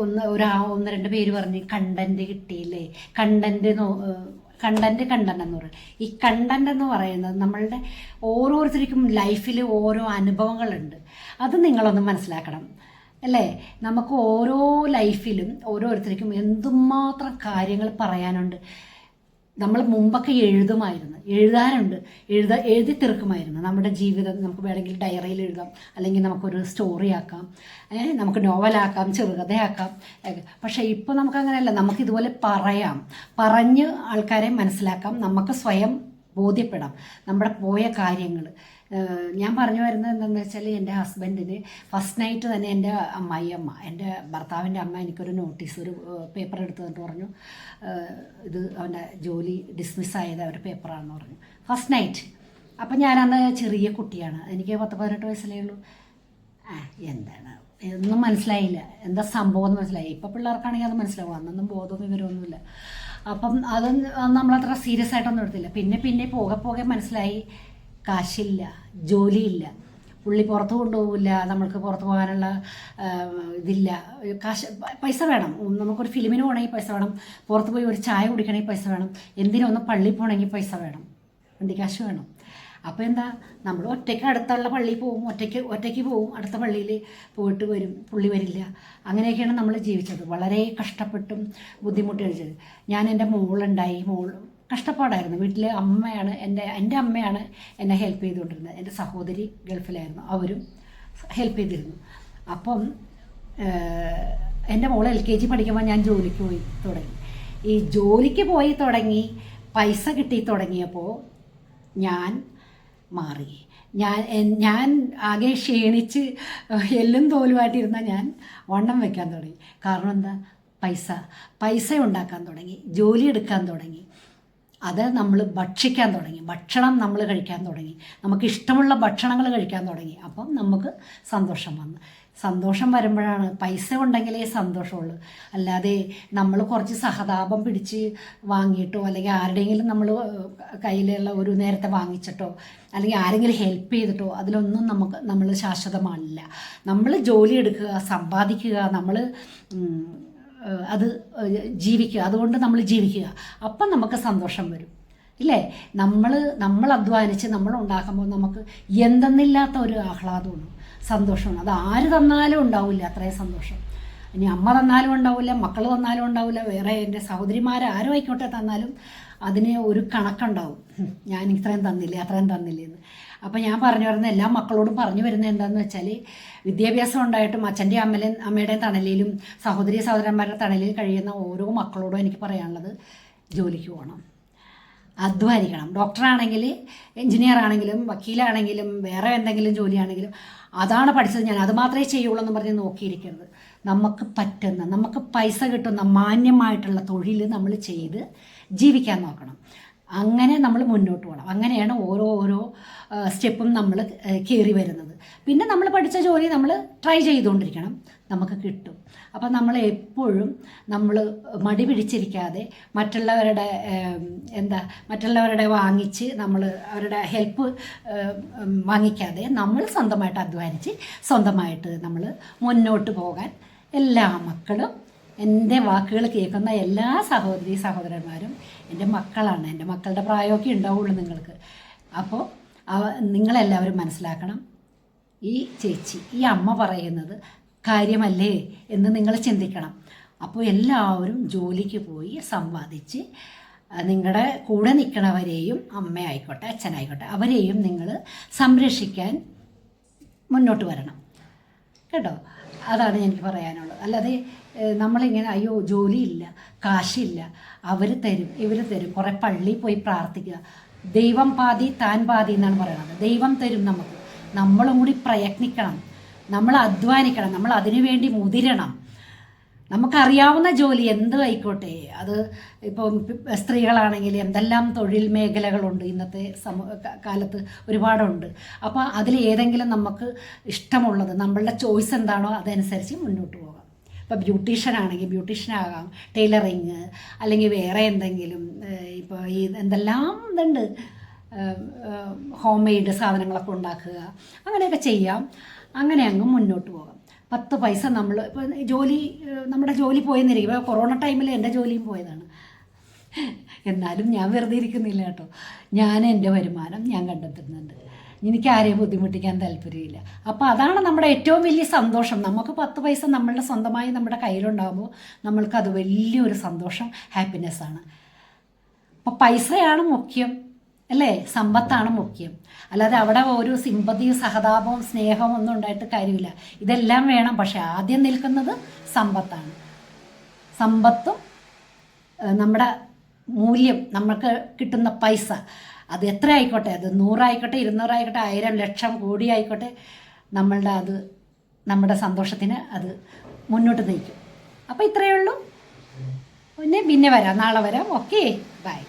ഒന്ന് രണ്ട് പേര് പറഞ്ഞ് കണ്ടന്റ് കിട്ടിയില്ലേ, കണ്ടന്റ് എന്ന് പറയും. ഈ കണ്ടന്റ് എന്ന് പറയുന്നത് നമ്മളുടെ ഓരോരുത്തർക്കും ലൈഫിൽ ഓരോ അനുഭവങ്ങളുണ്ട്. അത് നിങ്ങളൊന്ന് മനസ്സിലാക്കണം അല്ലേ. നമുക്ക് ഓരോ ലൈഫിലും ഓരോരുത്തർക്കും എന്തുമാത്രം കാര്യങ്ങൾ പറയാനുണ്ട്. നമ്മൾ മുമ്പൊക്കെ എഴുതി തീർക്കുമായിരുന്നു നമ്മുടെ ജീവിതം. നമുക്ക് വേണമെങ്കിൽ ഡയറിയിൽ എഴുതാം, അല്ലെങ്കിൽ നമുക്കൊരു സ്റ്റോറി ആക്കാം, നമുക്ക് നോവലാക്കാം, ചെറുകഥയാക്കാം. പക്ഷേ ഇപ്പോൾ നമുക്കങ്ങനെയല്ല. നമുക്കിതുപോലെ പറഞ്ഞ് ആൾക്കാരെ മനസ്സിലാക്കാം, നമുക്ക് സ്വയം ബോധ്യപ്പെടാം നമ്മുടെ പോയ കാര്യങ്ങൾ. ഞാൻ പറഞ്ഞു വരുന്നത് എന്താണെന്ന് വെച്ചാൽ, എൻ്റെ ഹസ്ബൻഡിന് ഫസ്റ്റ് നൈറ്റ് തന്നെ എൻ്റെ എൻ്റെ ഭർത്താവിൻ്റെ അമ്മ എനിക്കൊരു നോട്ടീസ്, ഒരു പേപ്പർ എടുത്ത് തന്നിട്ട് പറഞ്ഞു, ഇത് അവൻ്റെ ജോലി ഡിസ്മിസ്സായത് അവരുടെ പേപ്പറാണെന്ന് പറഞ്ഞു, ഫസ്റ്റ് നൈറ്റ്. അപ്പം ഞാനന്ന് ചെറിയ കുട്ടിയാണ്, എനിക്ക് 18 വയസ്സല്ലേ ഉള്ളൂ. എന്താണ് ഒന്നും മനസ്സിലായില്ല, എന്താ സംഭവം എന്ന് മനസ്സിലായി. ഇപ്പം പിള്ളേർക്കാണെങ്കിൽ അത് മനസ്സിലാവും, അന്നൊന്നും ബോധവും വിവരമൊന്നുമില്ല. അപ്പം അത് നമ്മളത്ര സീരിയസ് ആയിട്ടൊന്നും എടുത്തില്ല. പിന്നെ പോകെ മനസ്സിലായി, കാശില്ല, ജോലിയില്ല, പുള്ളി പുറത്ത് കൊണ്ടുപോകില്ല, നമ്മൾക്ക് പുറത്ത് പോകാനുള്ള ഇതില്ല, പൈസ വേണം. നമുക്കൊരു ഫിലിമിന് പോകണമെങ്കിൽ പൈസ വേണം, പുറത്ത് പോയി ഒരു ചായ കുടിക്കണമെങ്കിൽ പൈസ വേണം, എന്തിനൊന്ന് പള്ളിയിൽ പോകണമെങ്കിൽ പൈസ വേണം, വണ്ടി കാശ് വേണം. അപ്പോൾ എന്താ, നമ്മൾ ഒറ്റയ്ക്ക് അടുത്തുള്ള പള്ളിയിൽ പോവും, ഒറ്റയ്ക്ക് പോവും, അടുത്ത പള്ളിയിൽ പോയിട്ട് വരും, പുള്ളി വരില്ല. അങ്ങനെയൊക്കെയാണ് നമ്മൾ ജീവിച്ചത്, വളരെ കഷ്ടപ്പെട്ടും ബുദ്ധിമുട്ടി കഴിച്ചത്. ഞാൻ എൻ്റെ മോളുണ്ടായി, കഷ്ടപ്പാടായിരുന്നു. വീട്ടിൽ എൻ്റെ അമ്മയാണ് എന്നെ ഹെൽപ്പ് ചെയ്തുകൊണ്ടിരുന്നത്. എൻ്റെ സഹോദരി ഗൾഫിലായിരുന്നു, അവരും ഹെൽപ്പ് ചെയ്തിരുന്നു. അപ്പം എൻ്റെ മോൾ LKG പഠിക്കുമ്പോൾ ഞാൻ ജോലിക്ക് പോയി തുടങ്ങി. ഈ ജോലിക്ക് പോയി തുടങ്ങി പൈസ കിട്ടി തുടങ്ങിയപ്പോൾ ഞാൻ മാറി. ഞാൻ ആകെ ക്ഷീണിച്ച് എല്ലും തോലുമായിട്ടിരുന്ന ഞാൻ വണ്ണം വയ്ക്കാൻ തുടങ്ങി. കാരണം എന്താ, പൈസ ഉണ്ടാക്കാൻ തുടങ്ങി, ജോലി എടുക്കാൻ തുടങ്ങി, അത് നമ്മൾ ഭക്ഷിക്കാൻ തുടങ്ങി, ഭക്ഷണം നമ്മൾ കഴിക്കാൻ തുടങ്ങി, നമുക്ക് ഇഷ്ടമുള്ള ഭക്ഷണങ്ങൾ കഴിക്കാൻ തുടങ്ങി. അപ്പം നമുക്ക് സന്തോഷം വരുമ്പോഴാണ്. പൈസ ഉണ്ടെങ്കിലേ സന്തോഷമുള്ളൂ. അല്ലാതെ നമ്മൾ കുറച്ച് സഹതാപം പിടിച്ച് വാങ്ങിയിട്ടോ, അല്ലെങ്കിൽ ആരുടെയെങ്കിലും കയ്യിലുള്ള ഒരു നേരത്തെ വാങ്ങിച്ചിട്ടോ, അല്ലെങ്കിൽ ആരെങ്കിലും ഹെൽപ്പ് ചെയ്തിട്ടോ, അതിലൊന്നും നമ്മൾ ശാശ്വതമല്ല. നമ്മൾ ജോലി എടുക്കുക, സമ്പാദിക്കുക, അത് ജീവിക്കുക. അതുകൊണ്ട് നമ്മൾ ജീവിക്കുക, അപ്പം നമുക്ക് സന്തോഷം വരും ഇല്ലേ. നമ്മൾ അധ്വാനിച്ച് നമ്മൾ ഉണ്ടാക്കുമ്പോൾ നമുക്ക് എന്തെന്നില്ലാത്ത ഒരു ആഹ്ലാദമാണ്, സന്തോഷമാണ്. അത് ആര് തന്നാലും ഉണ്ടാവില്ല അത്രയും സന്തോഷം. ഇനി അമ്മ തന്നാലും ഉണ്ടാവില്ല, മക്കൾ തന്നാലും ഉണ്ടാവില്ല, വേറെ എൻ്റെ സഹോദരിമാർ ആരും ആയിക്കോട്ടെ തന്നാലും അതിന് ഒരു കണക്കുണ്ടാവും. ഞാൻ ഇത്രയും തന്നില്ലേ, അത്രയും തന്നില്ലേ എന്ന്. അപ്പം ഞാൻ പറഞ്ഞു വരുന്ന എല്ലാ മക്കളോടും പറഞ്ഞു വരുന്നത് എന്താണെന്ന് വെച്ചാൽ, വിദ്യാഭ്യാസം ഉണ്ടായിട്ടും അച്ഛൻ്റെയും അമ്മയുടെയും തണലിലും സഹോദരന്മാരുടെ തണലിൽ കഴിയുന്ന ഓരോ മക്കളോടും എനിക്ക് പറയാനുള്ളത്, ജോലിക്ക് പോകണം, അധ്വാനിക്കണം. ഡോക്ടറാണെങ്കിൽ, എൻജിനീയർ ആണെങ്കിലും, വക്കീലാണെങ്കിലും, വേറെ എന്തെങ്കിലും ജോലിയാണെങ്കിലും, അതാണ് പഠിച്ചത്, ഞാൻ അത് മാത്രമേ ചെയ്യുള്ളൂ എന്ന് പറഞ്ഞ് നോക്കിയിരിക്കരുത്. നമുക്ക് പൈസ കിട്ടുന്ന മാന്യമായിട്ടുള്ള തൊഴിൽ നമ്മൾ ചെയ്ത് ജീവിക്കാൻ നോക്കണം. അങ്ങനെ നമ്മൾ മുന്നോട്ട് പോകണം. അങ്ങനെയാണ് ഓരോ സ്റ്റെപ്പും നമ്മൾ കയറി വരുന്നത്. പിന്നെ നമ്മൾ പഠിച്ച ജോലി നമ്മൾ ട്രൈ ചെയ്തുകൊണ്ടിരിക്കണം, നമുക്ക് കിട്ടും. അപ്പം നമ്മൾ എപ്പോഴും മടി പിടിച്ചിരിക്കാതെ, മറ്റുള്ളവരുടെ വാങ്ങിച്ച് അവരുടെ ഹെൽപ്പ് വാങ്ങിക്കാതെ, നമ്മൾ സ്വന്തമായിട്ട് അധ്വാനിച്ച് സ്വന്തമായിട്ട് നമ്മൾ മുന്നോട്ട് പോകാൻ എല്ലാ മക്കളും, എൻ്റെ വാക്കുകൾ കേൾക്കുന്ന എല്ലാ സഹോദരന്മാരും എൻ്റെ മക്കളാണ്. എൻ്റെ മക്കളുടെ പ്രായമൊക്കെ ഉണ്ടാവുള്ളൂ നിങ്ങൾക്ക്. അപ്പോൾ നിങ്ങളെല്ലാവരും മനസ്സിലാക്കണം, ഈ ചേച്ചി, ഈ അമ്മ പറയുന്നത് കാര്യമല്ലേ എന്ന് നിങ്ങൾ ചിന്തിക്കണം. അപ്പോൾ എല്ലാവരും ജോലിക്ക് പോയി സമ്പാദിച്ച് നിങ്ങളുടെ കൂടെ നിൽക്കണവരെയും, അമ്മയായിക്കോട്ടെ അച്ഛനായിക്കോട്ടെ, അവരെയും നിങ്ങൾ സംരക്ഷിക്കാൻ മുന്നോട്ട് വരണം കേട്ടോ. അതാണ് എനിക്ക് പറയാനുള്ളത്. അല്ലാതെ നമ്മളിങ്ങനെ അയ്യോ ജോലിയില്ല, കാശില്ല, അവർ തരും ഇവർ തരും, കുറേ പള്ളിയിൽ പോയി പ്രാർത്ഥിക്കുക. ദൈവം പാതി താൻ പാതി എന്നാണ് പറയുന്നത്. ദൈവം തരും നമുക്ക്, നമ്മളും കൂടി പ്രയത്നിക്കണം, നമ്മൾ അധ്വാനിക്കണം, നമ്മൾ അതിനു വേണ്ടി മുതിരണം. നമുക്കറിയാവുന്ന ജോലി എന്ത് ആയിക്കോട്ടെ, അത് ഇപ്പം സ്ത്രീകളാണെങ്കിൽ എന്തെല്ലാം തൊഴിൽ മേഖലകളുണ്ട് ഇന്നത്തെ കാലത്ത്, ഒരുപാടുണ്ട്. അപ്പോൾ അതിൽ ഏതെങ്കിലും നമുക്ക് ഇഷ്ടമുള്ളത്, നമ്മളുടെ ചോയ്സ് എന്താണോ അതനുസരിച്ച് മുന്നോട്ട് പോകാം. ഇപ്പോൾ ബ്യൂട്ടീഷ്യനാണെങ്കിൽ ബ്യൂട്ടീഷ്യനാകാം, ടൈലറിങ്, അല്ലെങ്കിൽ വേറെ എന്തെങ്കിലും, ഇപ്പോൾ ഈ എന്തെല്ലാം ഇതുണ്ട്, ഹോം മെയ്ഡ് സാധനങ്ങളൊക്കെ ഉണ്ടാക്കുക, അങ്ങനെയൊക്കെ ചെയ്യാം. അങ്ങനെ അങ്ങ് മുന്നോട്ട് പോകാം. 10 പൈസ നമ്മൾ ഇപ്പോൾ ജോലി നമ്മുടെ ജോലി പോയെന്നിരിക്കും. ഇപ്പോൾ കൊറോണ ടൈമിൽ എൻ്റെ ജോലിയും പോയതാണ്. എന്നാലും ഞാൻ വെറുതെ ഇരിക്കുന്നില്ല കേട്ടോ. ഞാൻ എൻ്റെ വരുമാനം ഞാൻ കണ്ടെത്തുന്നുണ്ട്. എനിക്ക് ആരെയും ബുദ്ധിമുട്ടിക്കാൻ താല്പര്യമില്ല. അപ്പോൾ അതാണ് നമ്മുടെ ഏറ്റവും വലിയ സന്തോഷം. നമുക്ക് 10 പൈസ നമ്മളുടെ സ്വന്തമായി നമ്മുടെ കയ്യിലുണ്ടാകുമ്പോൾ നമ്മൾക്കത് വലിയൊരു സന്തോഷം, ഹാപ്പിനെസ്സാണ്. അപ്പോൾ പൈസയാണ് മുഖ്യം അല്ലേ, സമ്പത്താണ് മുഖ്യം. അല്ലാതെ അവിടെ ഒരു സിമ്പതിയും സഹതാപവും സ്നേഹവും ഒന്നും ഉണ്ടായിട്ട് കാര്യമില്ല. ഇതെല്ലാം വേണം, പക്ഷെ ആദ്യം നിൽക്കുന്നത് സമ്പത്താണ്. സമ്പത്തും നമ്മുടെ മൂല്യം, നമുക്ക് കിട്ടുന്ന പൈസ, അത് എത്ര ആയിക്കോട്ടെ, അത് 100 ആയിക്കോട്ടെ, 200 ആയിക്കോട്ടെ, 1000 ലക്ഷം കോടി ആയിക്കോട്ടെ, നമ്മുടെ സന്തോഷത്തിന് അത് മുന്നോട്ട് നയിക്കും. അപ്പോൾ ഇത്രയേ ഉള്ളൂ. പിന്നെ വരാം, നാളെ വരാം. Okay, by.